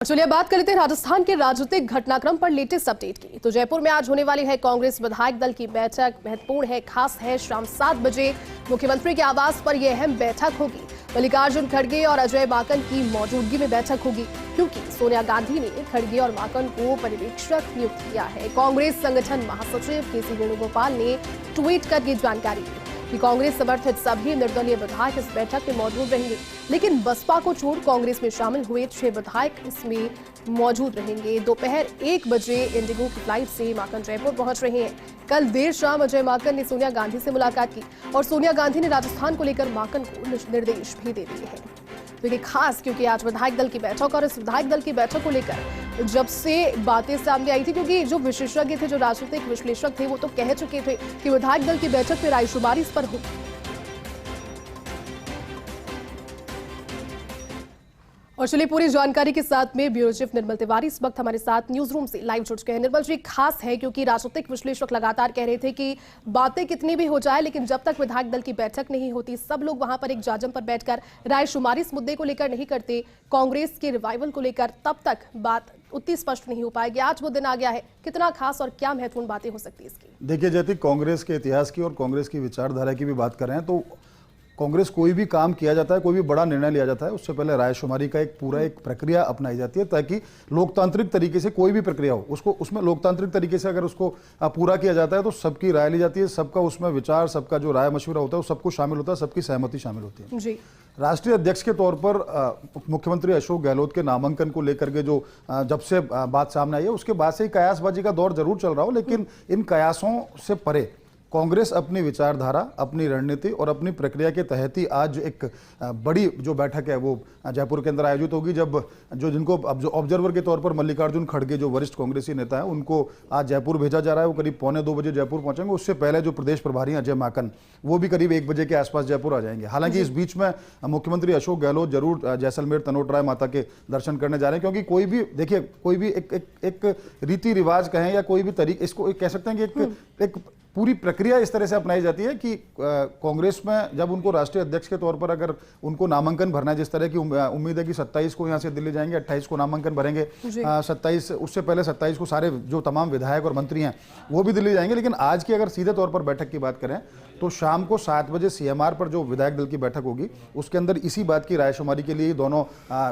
चलिए बात कर लेते हैं राजस्थान के राजनीतिक घटनाक्रम पर लेटेस्ट अपडेट की। तो जयपुर में आज होने वाली है कांग्रेस विधायक दल की बैठक। महत्वपूर्ण है, खास है। शाम 7 बजे मुख्यमंत्री के आवास पर यह अहम बैठक होगी। मल्लिकार्जुन खड़गे और अजय माकन की मौजूदगी में बैठक होगी, क्योंकि सोनिया गांधी ने खड़गे और माकन को पर्यवेक्षक नियुक्त किया है। कांग्रेस संगठन महासचिव के सी वेणुगोपाल ने ट्वीट कर ये जानकारी दी कि कांग्रेस समर्थित सभी निर्दलीय विधायक इस बैठक में मौजूद रहेंगे, लेकिन बसपा को छोड़ कांग्रेस में शामिल हुए 6 विधायक इसमें मौजूद रहेंगे। दोपहर 1 बजे इंडिगो की फ्लाइट से माकन जयपुर पहुंच रहे हैं। कल देर शाम अजय माकन ने सोनिया गांधी से मुलाकात की और सोनिया गांधी ने राजस्थान को लेकर माकन को निर्देश भी दे दिए हैं। तो ये खास क्योंकि आज विधायक दल की बैठक, और इस विधायक दल की बैठक को लेकर जब से बातें सामने आई थी, क्योंकि जो विशेषज्ञ थे, जो राजनीतिक विश्लेषक थे, वो तो कह चुके थे कि विधायक दल की बैठक में रायशुमारी इस पर होगी। और चलिए पूरी जानकारी के साथ में ब्यूरो चीफ निर्मल तिवारी इस वक्त हमारे साथ न्यूज रूम से लाइव जुड़ चुके हैं। निर्मल जी, खास है क्योंकि राजनीतिक विश्लेषक लगातार कह रहे थे कि बातें कितनी भी हो जाए, लेकिन जब तक विधायक दल की बैठक नहीं होती, सब लोग वहां पर एक जाजम पर बैठकर रायशुमारी इस मुद्दे को लेकर नहीं करते, कांग्रेस के रिवाइवल को लेकर, तब तक बात उतनी स्पष्ट नहीं हो पाएगी। आज वो दिन आ गया है, कितना खास और क्या महत्वपूर्ण बातें हो सकती है इसकी? देखिए जयती, कांग्रेस के इतिहास की और कांग्रेस की विचारधारा की भी बात कर रहे हैं तो कांग्रेस कोई भी काम किया जाता है, कोई भी बड़ा निर्णय लिया जाता है, उससे पहले रायशुमारी का एक प्रक्रिया अपनाई जाती है, ताकि लोकतांत्रिक तरीके से कोई भी प्रक्रिया हो उसको उसमें लोकतांत्रिक तरीके से अगर उसको पूरा किया जाता है तो सबकी राय ली जाती है, सबका उसमें विचार, सबका जो राय मशवरा होता है वो सब कुछ शामिल होता है, सबकी सहमति शामिल होती है जी। राष्ट्रीय अध्यक्ष के तौर पर मुख्यमंत्री अशोक गहलोत के नामांकन को लेकर के जो जब से बात सामने आई है, उसके बाद से ही कयासबाजी का दौर जरूर चल रहा हो, लेकिन इन कयासों से परे कांग्रेस अपनी विचारधारा, अपनी रणनीति और अपनी प्रक्रिया के तहत ही आज एक बड़ी जो बैठक है वो जयपुर के अंदर आयोजित होगी। जब जिनको अब जो ऑब्जर्वर के तौर पर मल्लिकार्जुन खड़गे जो वरिष्ठ कांग्रेसी नेता हैं, उनको आज जयपुर भेजा जा रहा है। वो करीब 1:45 बजे जयपुर पहुंचेंगे। उससे पहले जो प्रदेश प्रभारी अजय माकन, वो भी करीब 1 बजे के आसपास जयपुर आ जाएंगे। हालांकि इस बीच में मुख्यमंत्री अशोक गहलोत जरूर जैसलमेर तनोट राय माता के दर्शन करने जा रहे हैं, क्योंकि कोई भी देखिए, कोई भी एक रीति रिवाज कहें या कोई भी तरीके, इसको कह सकते हैं कि एक पूरी प्रक्रिया इस तरह से अपनाई जाती है कि कांग्रेस में जब उनको राष्ट्रीय अध्यक्ष के तौर पर अगर उनको नामांकन भरना है, जिस तरह की उम्मीद है कि 27 को यहां से दिल्ली जाएंगे, 28 को नामांकन भरेंगे, 27 उससे पहले 27 को सारे जो तमाम विधायक और मंत्री हैं वो भी दिल्ली जाएंगे। लेकिन आज की अगर सीधे तौर पर बैठक की बात करें तो शाम को 7 बजे सीएमआर पर जो विधायक दल की बैठक होगी, उसके अंदर इसी बात की रायशुमारी के लिए दोनों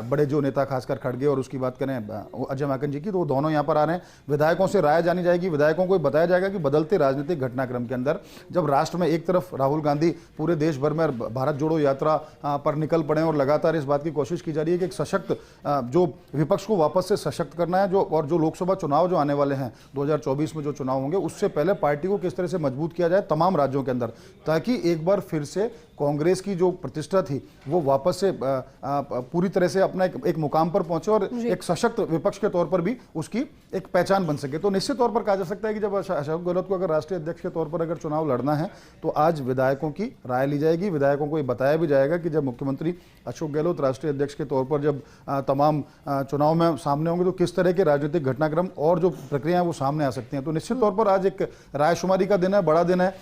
बड़े जो नेता, खासकर खड़गे और उसकी बात करें अजय माकन जी की, तो वो दोनों यहाँ पर आ रहे हैं। विधायकों से राय जानी जाएगी, विधायकों को बताया जाएगा कि बदलते राजनीतिक घटनाक्रम के अंदर जब राष्ट्र में एक तरफ राहुल गांधी पूरे देश भर में भारत जोड़ो यात्रा पर निकल पड़े और लगातार इस बात की कोशिश की जा रही है कि एक सशक्त जो विपक्ष को वापस से सशक्त करना है, जो लोकसभा चुनाव जो आने वाले हैं 2024 में जो चुनाव होंगे, उससे पहले पार्टी को किस तरह से मजबूत किया जाए तमाम राज्यों के अंदर, ताकि एक बार फिर से कांग्रेस की जो प्रतिष्ठा थी वो वापस से पूरी तरह से अपना एक मुकाम पर पहुंचे और एक सशक्त विपक्ष के तौर पर भी उसकी एक पहचान बन सके। तो निश्चित तौर पर कहा जा सकता है कि जब अशोक गहलोत को अगर राष्ट्रीय अध्यक्ष के तौर पर अगर चुनाव लड़ना है तो आज विधायकों की राय ली जाएगी। विधायकों को ये बताया भी जाएगा कि जब मुख्यमंत्री अशोक गहलोत राष्ट्रीय अध्यक्ष के तौर पर जब तमाम चुनाव में सामने होंगे तो किस तरह के राजनीतिक घटनाक्रम और जो प्रक्रिया है वो सामने आ सकती हैं। तो निश्चित तौर पर आज एक रायशुमारी का दिन है, बड़ा दिन है।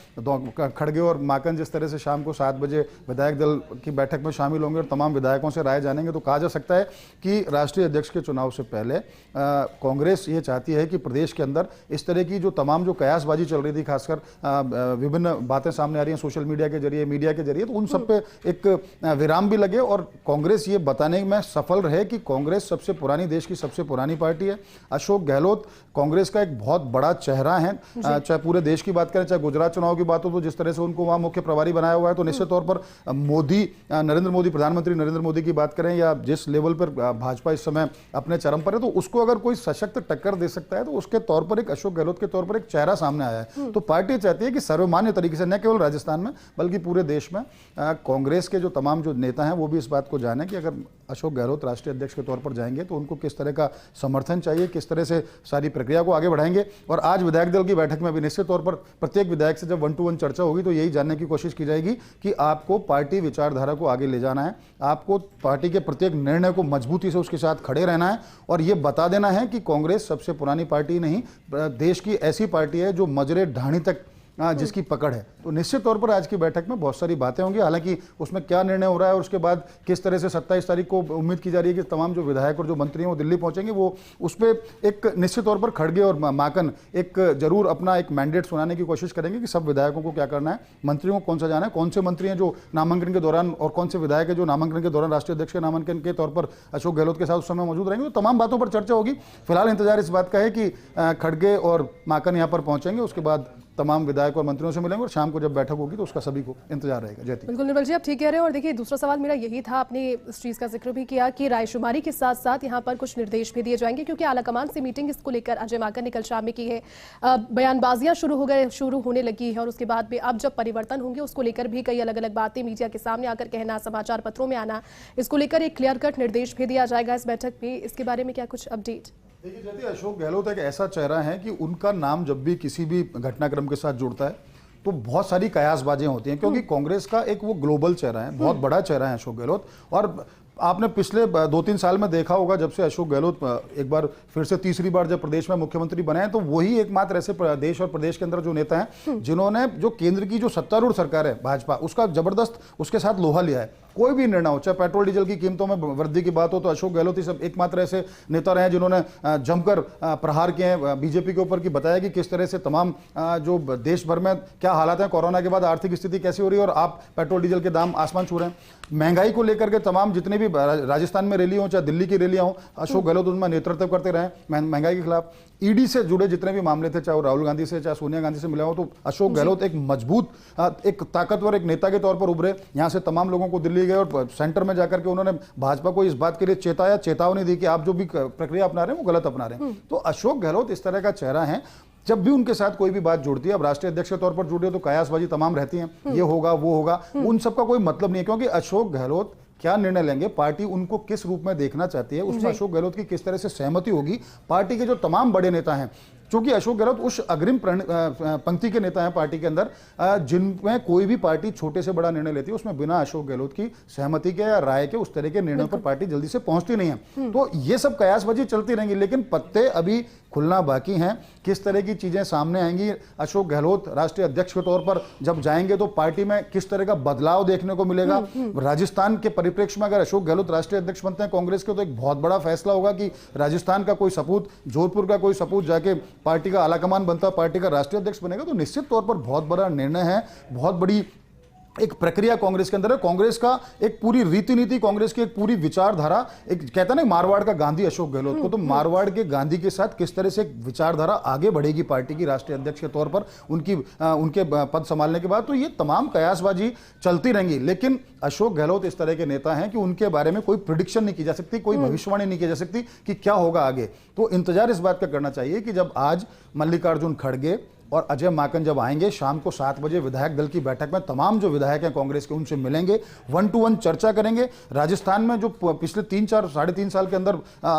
खड़गे और माकन जिस तरह से शाम को 7 बजे विधायक दल की बैठक में शामिल होंगे और तमाम विधायकों से राय जानेंगे, तो कहा जा सकता है कि राष्ट्रीय अध्यक्ष के चुनाव से पहले कांग्रेस ये चाहती है कि प्रदेश के अंदर इस तरह की जो तमाम जो कयासबाजी चल रही थी, खासकर विभिन्न बातें सामने आ रही हैं सोशल मीडिया के जरिए, मीडिया के जरिए, तो उन सब पे एक विराम भी लगे और कांग्रेस ये बताने में सफल रहे कि कांग्रेस सबसे पुरानी, देश की सबसे पुरानी पार्टी है। अशोक गहलोत कांग्रेस का एक बहुत बड़ा चेहरा है, चाहे पूरे देश की बात करें, चाहे गुजरात चुनाव की बात हो तो जिस तरह से उनको वहां मुख्य प्रभारी बनाया हुआ है, तो निश्चित तौर पर नरेंद्र मोदी, प्रधानमंत्री नरेंद्र मोदी की बात करें या जिस लेवल पर भाजपा इस समय अपने चरम पर है, तो उसको अगर कोई सशक्त टक्कर दे सकता है तो उसके तौर पर एक अशोक गहलोत के तौर पर एक चेहरा सामने आया है। तो पार्टी चाहती है कि सर्वमान्य तरीके से न केवल राजस्थान में बल्कि पूरे देश में कांग्रेस के जो तमाम जो नेता हैं वो भी इस बात को जाने कि अगर अशोक गहलोत राष्ट्रीय अध्यक्ष के तौर पर जाएंगे तो उनको किस तरह का समर्थन चाहिए, किस तरह से सारी प्रक्रिया को आगे बढ़ाएंगे। और आज विधायक दल की बैठक में भी निश्चित तौर पर प्रत्येक विधायक से जब 1-to-1 चर्चा होगी तो यही जानने की कोशिश की जाएगी कि आपको पार्टी विचारधारा को आगे ले जाना है, आपको पार्टी के प्रत्येक निर्णय को मजबूती से उसके साथ खड़े रहना है और ये बता देना है कि कांग्रेस सबसे पुरानी पार्टी नहीं, देश की ऐसी पार्टी है जो मजरे ढाणी तक जिसकी पकड़ है। तो निश्चित तौर पर आज की बैठक में बहुत सारी बातें होंगी। हालांकि उसमें क्या निर्णय हो रहा है और उसके बाद किस तरह से 27 तारीख को उम्मीद की जा रही है कि तमाम जो विधायक और जो मंत्री हैं वो दिल्ली पहुंचेंगे, वो उस पर एक निश्चित तौर पर खड़गे और माकन एक जरूर अपना एक मैंडेट सुनाने की कोशिश करेंगे कि सब विधायकों को क्या करना है, मंत्रियों को कौन सा जाना है, कौन से मंत्री हैं जो नामांकन के दौरान और कौन से विधायक है जो नामांकन के दौरान राष्ट्रीय अध्यक्ष के नामांकन के तौर पर अशोक गहलोत के साथ उस समय मौजूद रहेंगे। तो तमाम बातों पर चर्चा होगी। फिलहाल इंतजार इस बात का है कि खड़गे और माकन यहाँ पर पहुंचेंगे, उसके बाद तमाम विधायक और मंत्रियों से मिलेंगे और शाम को जब बैठक होगी तो उसका सभी को इंतजार रहेगा। जयती बिल्कुल निर्मल जी, आप ठीक कह रहे हैं। और देखिए, दूसरा सवाल मेरा यही था, आपने इस चीज़ का जिक्र भी किया कि रायशुमारी के साथ साथ यहाँ पर कुछ निर्देश भी दिए जाएंगे, क्योंकि आलाकमान से मीटिंग इसको लेकर अजय माकन ने कल शाम में की है। बयानबाजियां शुरू होने लगी है और उसके बाद भी अब जब परिवर्तन होंगे उसको लेकर भी कई अलग अलग बातें मीडिया के सामने आकर कहना, समाचार पत्रों में आना, इसको लेकर एक क्लियर कट निर्देश भी दिया जाएगा इस बैठक में। इसके बारे में क्या कुछ अपडेट? देखिए जयती, अशोक गहलोत एक ऐसा चेहरा है कि उनका नाम जब भी किसी भी घटनाक्रम के साथ जुड़ता है तो बहुत सारी कयासबाजियां होती हैं, क्योंकि कांग्रेस का एक वो ग्लोबल चेहरा है, बहुत बड़ा चेहरा है अशोक गहलोत। और आपने पिछले 2-3 साल में देखा होगा, जब से अशोक गहलोत एक बार फिर से तीसरी बार जब प्रदेश में मुख्यमंत्री बने हैं, तो वही एकमात्र ऐसे प्रदेश और प्रदेश के अंदर जो नेता हैं जिन्होंने जो केंद्र की जो सत्तारूढ़ सरकार है भाजपा, उसका जबरदस्त उसके साथ लोहा लिया है। कोई भी निर्णय हो, चाहे पेट्रोल डीजल की कीमतों में वृद्धि की बात हो, तो अशोक गहलोत ही सब एकमात्र ऐसे नेता रहे हैं जिन्होंने जमकर प्रहार किए हैं बीजेपी के ऊपर, की बताया कि किस तरह से तमाम जो देश भर में क्या हालात हैं, कोरोना के बाद आर्थिक स्थिति कैसी हो रही है और आप पेट्रोल डीजल के दाम आसमान छू रहे हैं। महंगाई को लेकर के तमाम जितने भी राजस्थान में रैली हो, चाहे दिल्ली की रैलियां हो, अशोक गहलोत उनमें नेतृत्व करते रहे महंगाई के खिलाफ। ईडी से जुड़े जितने भी मामले थे, चाहे वो राहुल गांधी से चाहे सोनिया गांधी से मिला हो, तो अशोक गहलोत एक मजबूत, एक ताकतवर एक नेता के तौर पर उभरे। यहां से तमाम लोगों को दिल्ली गए और सेंटर में जाकर के उन्होंने भाजपा को इस बात के लिए चेतावनी दी कि आप जो भी प्रक्रिया अपना रहे हैं वो गलत अपना रहे हैं। तो अशोक गहलोत इस तरह का चेहरा है, जब भी उनके साथ कोई भी बात जुड़ती है, अब राष्ट्रीय अध्यक्ष के तौर पर जुड़े हो तो कयासबाजी तमाम रहती है, ये होगा वो होगा, उन सबका कोई मतलब नहीं है, क्योंकि अशोक गहलोत क्या निर्णय लेंगे, पार्टी उनको किस रूप में देखना चाहती है, उसमें अशोक गहलोत की किस तरह से सहमति होगी। पार्टी के जो तमाम बड़े नेता हैं, क्योंकि अशोक गहलोत उस अग्रिम पंक्ति के नेता हैं पार्टी के अंदर, जिनमें कोई भी पार्टी छोटे से बड़ा निर्णय लेती है उसमें बिना अशोक गहलोत की सहमति के या राय के उस तरह के निर्णयों पर पार्टी जल्दी से पहुंचती नहीं है। तो ये सब कयासबाजी चलती रहेंगी, लेकिन पत्ते अभी खुलना बाकी हैं। किस तरह की चीजें सामने आएंगी, अशोक गहलोत राष्ट्रीय अध्यक्ष के तौर पर जब जाएंगे तो पार्टी में किस तरह का बदलाव देखने को मिलेगा। राजस्थान के परिप्रेक्ष्य में अगर अशोक गहलोत राष्ट्रीय अध्यक्ष बनते हैं कांग्रेस के, तो एक बहुत बड़ा फैसला होगा कि राजस्थान का कोई सपूत, जोधपुर का कोई सपूत जाके पार्टी का आलाकमान बनता, पार्टी का राष्ट्रीय अध्यक्ष बनेगा, तो निश्चित तौर पर बहुत बड़ा निर्णय है, बहुत बड़ी एक प्रक्रिया कांग्रेस के अंदर है। कांग्रेस का एक पूरी रीति नीति, कांग्रेस की एक पूरी विचारधारा, एक कहता ना मारवाड़ का गांधी अशोक गहलोत को, तो मारवाड़ के गांधी के साथ किस तरह से एक विचारधारा आगे बढ़ेगी पार्टी की राष्ट्रीय अध्यक्ष के तौर पर उनके पद संभालने के बाद, तो ये तमाम कयासबाजी चलती रहेंगी। लेकिन अशोक गहलोत इस तरह के नेता हैं कि उनके बारे में कोई प्रिडिक्शन नहीं की जा सकती, कोई भविष्यवाणी नहीं की जा सकती कि क्या होगा आगे। तो इंतजार इस बात का करना चाहिए कि जब आज मल्लिकार्जुन खड़गे और अजय माकन जब आएंगे शाम को 7 बजे विधायक दल की बैठक में, तमाम जो विधायक हैं कांग्रेस के उनसे मिलेंगे, 1-to-1 चर्चा करेंगे। राजस्थान में जो पिछले 3-4-3.5 साल के अंदर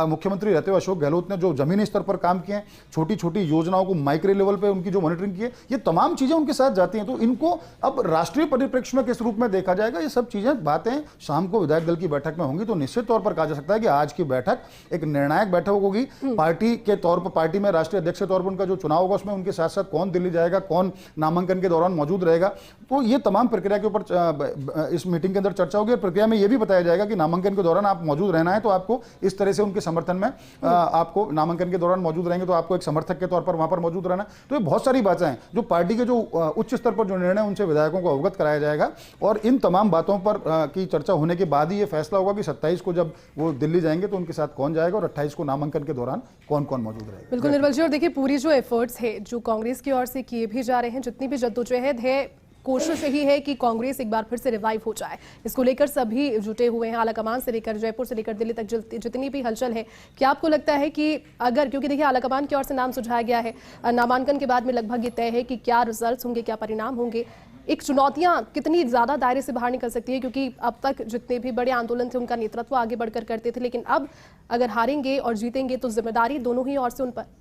मुख्यमंत्री रहते हुए अशोक गहलोत ने जो जमीनी स्तर पर काम किए हैं, छोटी छोटी योजनाओं को माइक्रो लेवल पे उनकी जो मॉनिटरिंग की है, ये तमाम चीजें उनके साथ जाती हैं। तो इनको अब राष्ट्रीय परिप्रेक्ष्य में किस रूप में देखा जाएगा, ये सब चीजें बातें शाम को विधायक दल की बैठक में होंगी। तो निश्चित तौर पर कहा जा सकता है कि आज की बैठक एक निर्णायक बैठक होगी पार्टी के तौर पर। पार्टी में राष्ट्रीय अध्यक्ष के तौर पर उनका जो चुनाव होगा उसमें उनके साथ साथ कौन दिल्ली जाएगा, कौन नामांकन के दौरान मौजूद रहेगा, तो ये तमाम प्रक्रिया के ऊपर इस मीटिंग के अंदर चर्चा होगी। प्रक्रिया में यह भी बताया जाएगा कि नामांकन के दौरान आप मौजूद रहना है तो आपको इस तरह से उनके समर्थन में आपको नामांकन के दौरान मौजूद रहेंगे तो आपको एक समर्थक के तौर पर वहां पर मौजूद रहना। तो ये बहुत सारी बातें हैं जो पार्टी के जो उच्च स्तर पर जो निर्णय उनसे विधायकों को अवगत कराया जाएगा, और इन तमाम बातों पर की चर्चा होने के बाद ही ये फैसला होगा कि 27 को जब वो दिल्ली जाएंगे तो उनके साथ कौन जाएगा और 28 को नामांकन के दौरान कौन कौन मौजूद रहेगा। बिल्कुल निर्मल जी, और देखिए पूरी जो एफर्ट्स है जो कांग्रेस की ओर से किए भी जा रहे हैं, जितनी भी जद्दोजहद है, कोशिश यही है कि कांग्रेस एक बार फिर से रिवाइव हो जाए। इसको लेकर सभी जुटे हुए हैं, आलाकमान से लेकर जयपुर से लेकर दिल्ली तक जितनी भी हलचल है। क्या आपको लगता है कि अगर, क्योंकि देखिए आलाकमान की ओर से नाम सुझाया गया है, नामांकन के बाद में लगभग ये तय है कि क्या रिजल्ट होंगे, क्या परिणाम होंगे, एक चुनौतियां कितनी ज्यादा दायरे से बाहर निकल सकती है, क्योंकि अब तक जितने भी बड़े आंदोलन थे उनका नेतृत्व आगे बढ़कर करते थे, लेकिन अब अगर हारेंगे और जीतेंगे तो जिम्मेदारी दोनों ही ओर से उन पर।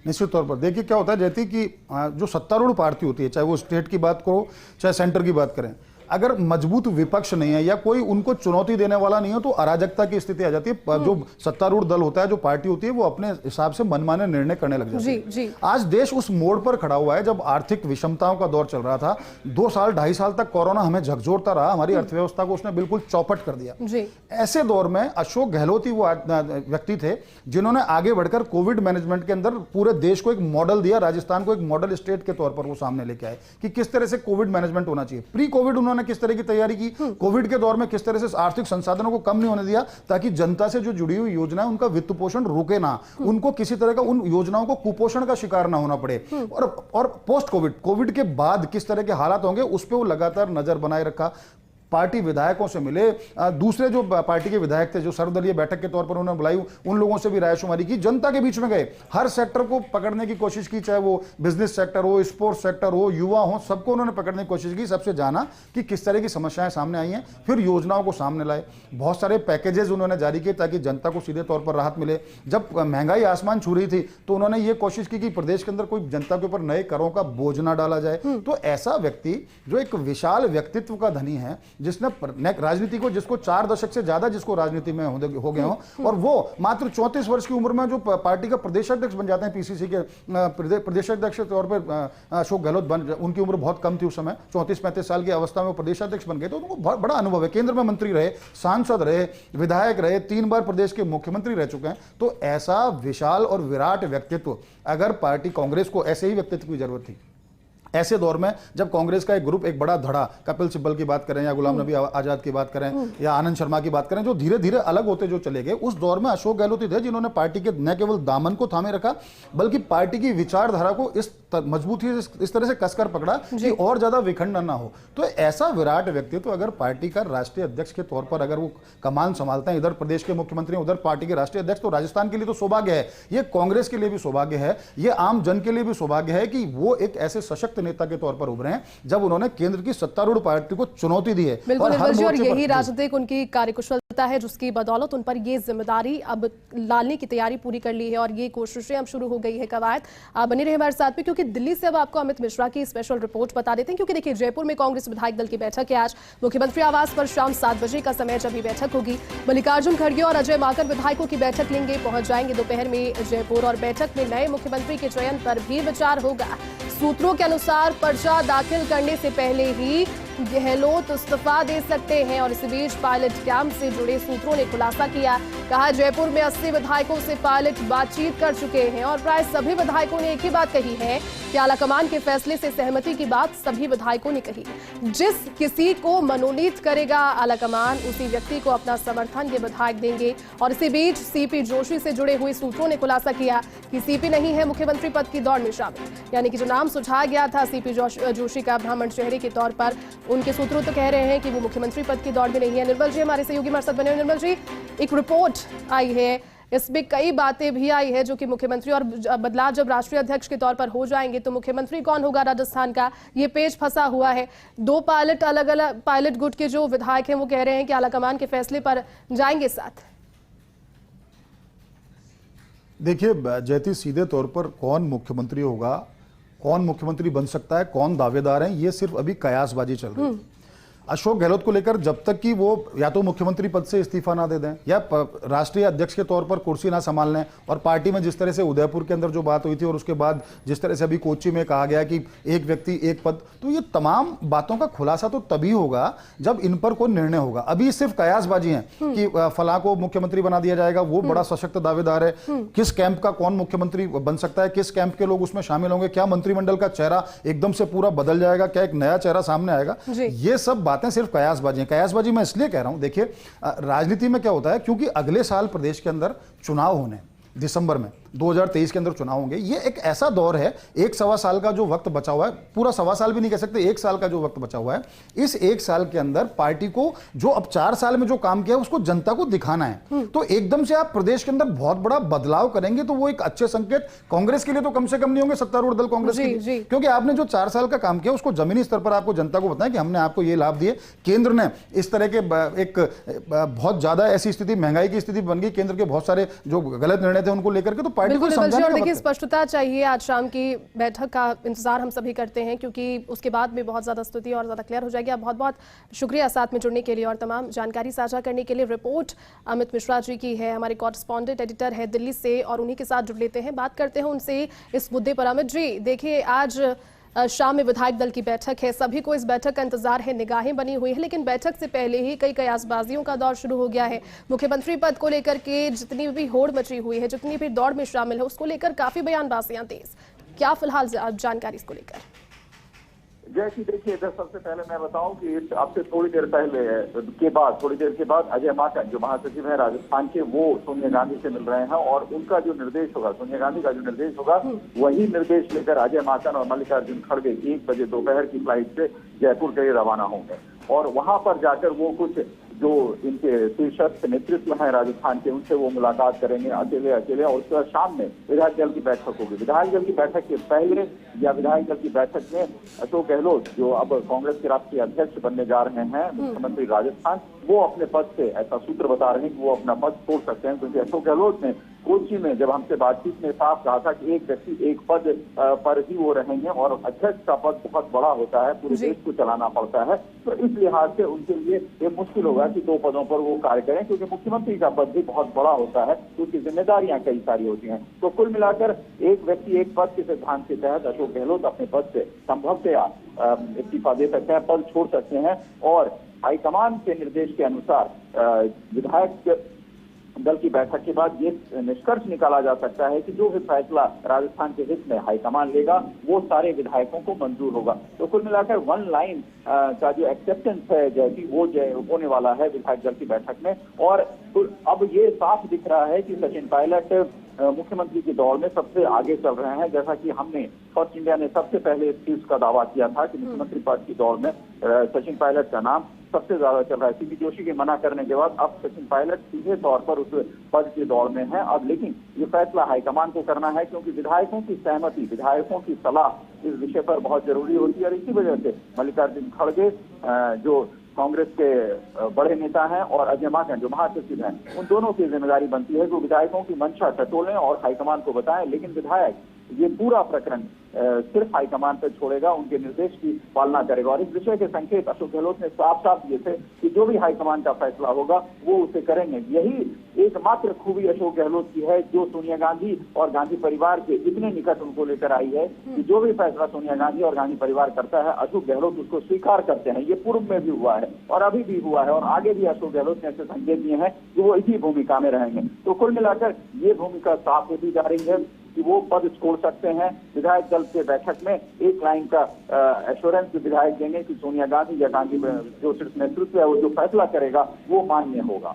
निश्चित तौर पर देखिए क्या होता है जैती कि जो सत्तारूढ़ पार्टी होती है, चाहे वो स्टेट की बात करो चाहे सेंटर की बात करें, अगर मजबूत विपक्ष नहीं है या कोई उनको चुनौती देने वाला नहीं है तो अराजकता की स्थिति आ जाती है। जो सत्तारूढ़ दल होता है, जो पार्टी होती है, वो अपने हिसाब से मनमाने निर्णय करने लग जाती है। जी। आज देश उस मोड़ पर खड़ा हुआ है जब आर्थिक विषमताओं का दौर चल रहा था। 2 साल 2.5 साल तक कोरोना हमें झकझोरता रहा, हमारी अर्थव्यवस्था को उसने बिल्कुल चौपट कर दिया। जी। ऐसे दौर में अशोक गहलोत ही वो व्यक्ति थे जिन्होंने आगे बढ़कर कोविड मैनेजमेंट के अंदर पूरे देश को एक मॉडल दिया, राजस्थान को एक मॉडल स्टेट के तौर पर वो सामने लेके आए कि किस तरह से कोविड मैनेजमेंट होना चाहिए। प्री कोविड उन्होंने किस तरह की तैयारी की, कोविड के दौर में किस तरह से आर्थिक संसाधनों को कम नहीं होने दिया ताकि जनता से जो जुड़ी हुई योजनाएं उनका वित्त पोषण रुके ना, उनको किसी तरह का उन योजनाओं को कुपोषण का शिकार ना होना पड़े। और पोस्ट कोविड के बाद किस तरह के हालात होंगे उस पर वो लगातार नजर बनाए रखा। पार्टी विधायकों से मिले, दूसरे जो पार्टी के विधायक थे जो सर्वदलीय बैठक के तौर पर उन्होंने बुलाई, उन लोगों से भी रायशुमारी की, जनता के बीच में गए, हर सेक्टर को पकड़ने की कोशिश की, चाहे वो बिजनेस सेक्टर हो, स्पोर्ट्स सेक्टर हो, युवा हो, सबको उन्होंने पकड़ने की कोशिश की, सबसे जाना कि किस तरह की समस्याएं सामने आई हैं, फिर योजनाओं को सामने लाए। बहुत सारे पैकेजेस उन्होंने जारी किए ताकि जनता को सीधे तौर पर राहत मिले। जब महंगाई आसमान छू रही थी तो उन्होंने ये कोशिश की कि प्रदेश के अंदर कोई जनता के ऊपर नए करों का बोझ ना डाला जाए। तो ऐसा व्यक्ति जो एक विशाल व्यक्तित्व का धनी है, जिसने राजनीति को, जिसको 4 दशक से ज्यादा जिसको राजनीति में हो गए हो, और वो मात्र 34 वर्ष की उम्र में जो पार्टी का प्रदेश अध्यक्ष बन जाते हैं, पीसीसी के प्रदेश अध्यक्ष के तौर पर अशोक गहलोत उनकी उम्र बहुत कम थी उस समय, 34-35 साल की अवस्था में वो प्रदेश अध्यक्ष बन गए। तो उनको बहुत बड़ा अनुभव है, केंद्र में मंत्री रहे, सांसद रहे, विधायक रहे, 3 बार प्रदेश के मुख्यमंत्री रह चुके हैं। तो ऐसा विशाल और विराट व्यक्तित्व, अगर पार्टी कांग्रेस को ऐसे ही व्यक्तित्व की जरूरत थी, ऐसे दौर में जब कांग्रेस का एक ग्रुप, एक बड़ा धड़ा, कपिल सिब्बल की बात करें या गुलाम नबी आजाद की बात करें या आनंद शर्मा की बात करें, जो धीरे धीरे अलग होते जो चले गए, उस दौर में अशोक गहलोत ही थे जिन्होंने पार्टी के न केवल दामन को थामे रखा बल्कि पार्टी की विचारधारा को इस मजबूती इस तरह से कसकर पकड़ा कि और ज्यादा विखंडन ना हो। तो ऐसा विराट व्यक्ति तो अगर पार्टी का राष्ट्रीय अध्यक्ष के तौर पर अगर वो कमान संभालते हैं, इधर प्रदेश के मुख्यमंत्री, उधर पार्टी के राष्ट्रीय अध्यक्ष, तो राजस्थान के लिए तो सौभाग्य है, ये कांग्रेस के लिए भी सौभाग्य है, ये आम जन के लिए भी सौभाग्य है कि वो एक ऐसे सशक्त नेता के तौर पर उभरे हैं जब उन्होंने केंद्र की सत्तारूढ़ पार्टी को चुनौती दी है। और यही राजनीतिक उनकी कार्यकुशलता है जिसकी बदौलत उन पर ये जिम्मेदारी अब लाने की तैयारी पूरी कर ली है और ये कोशिशें अब शुरू हो गई है। कवायद आप बने रहे हमारे साथ में, क्योंकि दिल्ली से अब आपको अमित मिश्रा की स्पेशल रिपोर्ट बता देते हैं। क्योंकि देखिए, जयपुर में कांग्रेस विधायक दल की बैठक है आज, मुख्यमंत्री आवास पर शाम 7 बजे का समय जब ये बैठक होगी। मल्लिकार्जुन खड़गे और अजय माकन विधायकों की बैठक लेंगे, पहुंच जाएंगे दोपहर में जयपुर, और बैठक में नए मुख्यमंत्री के चयन पर भी विचार होगा। सूत्रों के अनुसार पर्चा दाखिल करने से पहले ही गहलोत इस्तीफा दे सकते हैं। और इसी बीच पायलट कैंप से जुड़े सूत्रों ने खुलासा किया, कहा जयपुर में 80 विधायकों से पायलट बातचीत कर चुके हैं और प्राय सभी विधायकों ने एक ही बात कही है कि आलाकमान के फैसले से सहमति की बात सभी विधायकों ने कही। जिस किसी को मनोनीत करेगा आलाकमान, उसी व्यक्ति को अपना समर्थन ये विधायक देंगे। और इसी बीच सीपी जोशी से जुड़े हुए सूत्रों ने खुलासा किया कि सीपी नहीं है मुख्यमंत्री पद की दौड़ में शामिल, यानी कि जो नाम सुझाया गया था सीपी जोशी का ब्राह्मण चेहरे के तौर पर, उनके सूत्रों तो कह रहे हैं कि वो मुख्यमंत्री पद की दौड़ में नहीं है। निर्मल जी हमारे सहयोगी हमारे साथ बने हुए। निर्मल जी, एक रिपोर्ट आई है, इसमें कई बातें भी आई है जो कि मुख्यमंत्री और बदलाव जब राष्ट्रीय अध्यक्ष के तौर पर हो जाएंगे तो मुख्यमंत्री कौन होगा राजस्थान का, ये पेच फंसा हुआ है। 2 पायलट अलग अलग पायलट गुट के जो विधायक हैं वो कह रहे हैं कि आलाकमान के फैसले पर जाएंगे साथ। देखिए जयती, सीधे तौर पर कौन मुख्यमंत्री होगा, कौन मुख्यमंत्री बन सकता है, कौन दावेदार हैं, ये सिर्फ अभी कयासबाजी चल रही है। अशोक गहलोत को लेकर जब तक कि वो या तो मुख्यमंत्री पद से इस्तीफा ना दे दें या राष्ट्रीय अध्यक्ष के तौर पर कुर्सी ना संभाल लें, और पार्टी में जिस तरह से उदयपुर के अंदर जो बात हुई थी और उसके बाद जिस तरह से अभी कोच्चि में कहा गया कि एक व्यक्ति एक पद, तो ये तमाम बातों का खुलासा तो तभी होगा जब इन पर कोई निर्णय होगा। अभी सिर्फ कयासबाजी है कि फलां को मुख्यमंत्री बना दिया जाएगा, वो बड़ा सशक्त दावेदार है, किस कैंप का कौन मुख्यमंत्री बन सकता है, किस कैंप के लोग उसमें शामिल होंगे, क्या मंत्रिमंडल का चेहरा एकदम से पूरा बदल जाएगा, क्या एक नया चेहरा सामने आएगा, ये सब बातें सिर्फ कयासबाजी हैं। कयासबाजी मैं इसलिए कह रहा हूं, देखिए राजनीति में क्या होता है, क्योंकि अगले साल प्रदेश के अंदर चुनाव होने, दिसंबर में 2023 के अंदर चुनाव होंगे। ये एक ऐसा दौर है, 1-1.25 साल का जो वक्त बचा हुआ है, पूरा 1.25 साल भी नहीं कह सकते, 1 साल का जो वक्त बचा हुआ है, इस 1 साल के अंदर पार्टी को जो अब 4 साल में जो काम किया उसको जनता को दिखाना है। तो एकदम से आप प्रदेश के अंदर बहुत बड़ा बदलाव करेंगे तो वो एक अच्छे संकेत कांग्रेस के लिए तो कम से कम नहीं होंगे, सत्तारूढ़ दल कांग्रेस के लिए, क्योंकि आपने जो 4 साल का काम किया उसको जमीनी स्तर पर आपको जनता को बताएं कि हमने आपको ये लाभ दिए, केंद्र ने इस तरह के एक बहुत ज्यादा ऐसी स्थिति, महंगाई की स्थिति बन गई, केंद्र के बहुत सारे जो गलत निर्णय थे उनको लेकर के, तो पार्टी को बिल्कुल निर्मल जी, समझाने और का देखिए वक्त है। स्पष्टता चाहिए। आज शाम की बैठक का इंतजार हम सभी करते हैं, क्योंकि उसके बाद में बहुत ज्यादा स्थिति और ज्यादा क्लियर हो जाएगी। आप बहुत बहुत शुक्रिया साथ में जुड़ने के लिए और तमाम जानकारी साझा करने के लिए। रिपोर्ट अमित मिश्रा जी की है, हमारे कॉरेस्पॉन्डेंट एडिटर है दिल्ली से, और उन्हीं के साथ जुड़ लेते हैं, बात करते हैं उनसे इस मुद्दे पर। अमित जी, देखिए आज शाम में विधायक दल की बैठक है, सभी को इस बैठक का इंतजार है, निगाहें बनी हुई है, लेकिन बैठक से पहले ही कई कयासबाजियों का दौर शुरू हो गया है। मुख्यमंत्री पद को लेकर के जितनी भी होड़ मची हुई है, जितनी भी दौड़ में शामिल है, उसको लेकर काफी बयानबाजियां तेज। क्या फिलहाल जानकारी इसको लेकर? जैसी देखिए, इधर सबसे पहले मैं बताऊं कि अब से थोड़ी देर के बाद अजय माकन जो महासचिव है राजस्थान के, वो सोनिया गांधी से मिल रहे हैं और उनका जो निर्देश होगा, सोनिया गांधी का जो निर्देश होगा, वही निर्देश लेकर अजय माकन और मल्लिकार्जुन खड़गे 1 बजे दोपहर की फ्लाइट से जयपुर के लिए रवाना होंगे और वहां पर जाकर वो कुछ जो इनके शीर्षस्थ नेतृत्व हैं राजस्थान के, उनसे वो मुलाकात करेंगे अकेले और उसके बाद शाम में विधायक दल की बैठक होगी। विधायक दल की बैठक के पहले या विधायक दल की बैठक में अशोक गहलोत, जो अब कांग्रेस के राष्ट्रीय अध्यक्ष बनने जा रहे हैं, मुख्यमंत्री राजस्थान, वो अपने पद से, ऐसा सूत्र बता रहे हैं कि वो अपना पद छोड़ सकते हैं, क्योंकि अशोक गहलोत ने कोची में जब हमसे बातचीत में साफ कहा था कि एक व्यक्ति एक पद पर ही वो रहेंगे और अध्यक्ष का पद बहुत बड़ा होता है, पूरे देश को चलाना पड़ता है, तो इस लिहाज से उनके लिए ये मुश्किल होगा कि 2 पदों पर वो कार्य करें, क्योंकि मुख्यमंत्री का पद भी बहुत बड़ा होता है, उसकी जिम्मेदारियां कई सारी होती हैं। तो कुल मिलाकर एक व्यक्ति एक पद के सिद्धांत के तहत अशोक गहलोत अपने पद से संभवतः इस्तीफा दे सकते हैं, पद छोड़ सकते हैं और हाईकमान के निर्देश के अनुसार विधायक दल की बैठक के बाद ये निष्कर्ष निकाला जा सकता है कि जो भी फैसला राजस्थान के हित में हाईकमान लेगा, वो सारे विधायकों को मंजूर होगा। तो कुल मिलाकर 1 लाइन का जो एक्सेप्टेंस है जैसी, वो होने वाला है विधायक दल की बैठक में। और अब ये साफ दिख रहा है कि सचिन पायलट मुख्यमंत्री की दौड़ में सबसे आगे चल रहे हैं, जैसा कि हमने फर्स्ट इंडिया ने सबसे पहले इस चीज का दावा किया था कि मुख्यमंत्री पद की दौड़ में सचिन पायलट का नाम सबसे ज्यादा चल रहा है। सीपी जोशी के मना करने के बाद अब सचिन पायलट सीधे तौर पर उस पद की दौड़ में है। अब लेकिन ये फैसला हाईकमान को करना है, क्योंकि विधायकों की सहमति, विधायकों की सलाह इस विषय पर बहुत जरूरी होती है और इसी वजह से मल्लिकार्जुन खड़गे जो कांग्रेस के बड़े नेता हैं और अजय माकन जो महासचिव हैं, उन दोनों की जिम्मेदारी बनती है कि विधायकों की मंशा टटोलें और हाईकमान को बताएं। लेकिन विधायक ये पूरा प्रकरण सिर्फ हाईकमान पर छोड़ेगा, उनके निर्देश की पालना करेगा और इस विषय के संकेत अशोक गहलोत ने साफ साफ दिए थे कि जो भी हाईकमान का फैसला होगा वो उसे करेंगे। यही एकमात्र खूबी अशोक गहलोत की है, जो सोनिया गांधी और गांधी परिवार के इतने निकट उनको लेकर आई है कि जो भी फैसला सोनिया गांधी और गांधी परिवार करता है, अशोक गहलोत उसको स्वीकार करते हैं। ये पूर्व में भी हुआ है और अभी भी हुआ है और आगे भी अशोक गहलोत ने ऐसे संकेत दिए हैं कि वो इसी भूमिका में रहेंगे। तो कुल मिलाकर ये भूमिका साफ होती जा रही है कि वो पद छोड़ सकते हैं। विधायक दल के बैठक में 1 लाइन का एश्योरेंस विधायक देंगे कि सोनिया गांधी या गांधी जो शीर्ष नेतृत्व है वो जो फैसला करेगा वो मान्य होगा।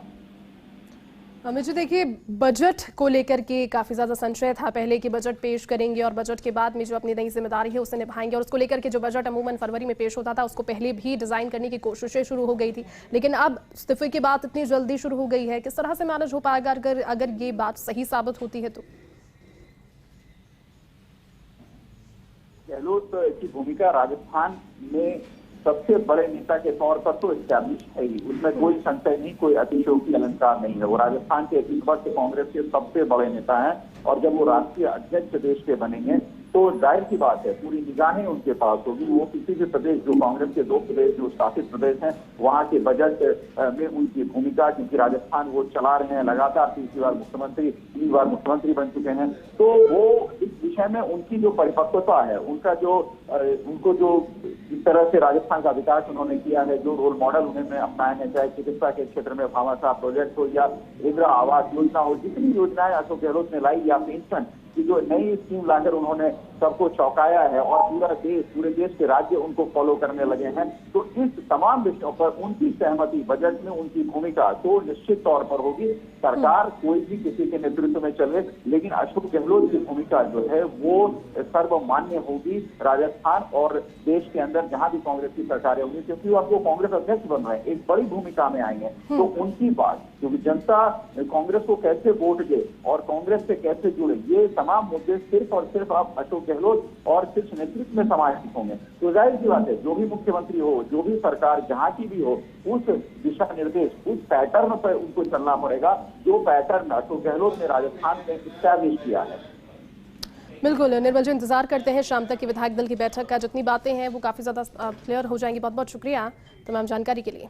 अमित जी, देखिए बजट को लेकर के काफी ज्यादा संशय था पहले कि बजट पेश करेंगे और बजट के बाद में जो अपनी नई जिम्मेदारी है उसे निभाएंगे, और उसको लेकर के जो बजट अमूमन फरवरी में पेश होता था उसको पहले भी डिजाइन करने की कोशिशें शुरू हो गई थी, लेकिन अब इस्तीफे की बात इतनी जल्दी शुरू हो गई है। किस तरह से मैनेज हो पाएगा अगर ये बात सही साबित होती है तो? गहलोत की भूमिका राजस्थान में सबसे बड़े नेता के तौर पर तो एस्टैब्लिश है ही, उसमें कोई संशय नहीं, कोई अतिशयोक्ति अलंकार नहीं है। वो राजस्थान के इस वर्ष कांग्रेस के सबसे बड़े नेता हैं और जब वो राष्ट्रीय अध्यक्ष देश के बनेंगे तो जाहिर सी बात है पूरी निगाहें उनके पास होगी। वो किसी भी प्रदेश, जो कांग्रेस के 2 प्रदेश जो शासित प्रदेश हैं, वहां के बजट में उनकी भूमिका, क्योंकि राजस्थान वो चला रहे हैं लगातार, 3 बार मुख्यमंत्री बन चुके हैं, तो वो इस विषय में उनकी जो परिपक्वता है, उनको जो जिस तरह से राजस्थान का विकास उन्होंने किया है, जो रोल मॉडल उन्होंने अपनाए हैं, चाहे चिकित्सा के क्षेत्र में भामाशाह प्रोजेक्ट हो या इंदिरा आवास योजना हो, जितनी योजनाएं अशोक गहलोत ने लाई, या पेंशन की जो नई स्कीम लाकर उन्होंने सबको चौंकाया है और पूरे देश के राज्य उनको फॉलो करने लगे हैं, तो इस तमाम विषयों पर उनकी सहमति, बजट में उनकी भूमिका तो निश्चित तौर पर होगी। सरकार कोई भी किसी के नेतृत्व में चले, लेकिन अशोक गहलोत की भूमिका जो है वो सर्वमान्य होगी राजस्थान और देश के अंदर इधर जहां भी कांग्रेस की सरकारें होंगी, क्योंकि अब वो कांग्रेस अध्यक्ष बन रहे हैं, एक बड़ी भूमिका में आएंगे, तो उनकी बात, क्योंकि जनता कांग्रेस को कैसे वोट दे और कांग्रेस से कैसे जुड़े, ये तमाम मुद्दे सिर्फ और सिर्फ अब अशोक गहलोत और शीर्ष नेतृत्व में समाहित होंगे। तो जाहिर सी बात है, जो भी मुख्यमंत्री हो, जो भी सरकार जहां की भी हो, उस दिशा निर्देश, उस पैटर्न पर उनको चलना पड़ेगा जो पैटर्न अशोक गहलोत ने राजस्थान में इस्टैब्लिश किया है। बिल्कुल निर्मल जी, इंतजार करते हैं शाम तक की विधायक दल की बैठक का। जितनी बातें हैं वो काफी ज्यादा क्लियर हो जाएंगी। बहुत बहुत शुक्रिया तमाम जानकारी के लिए।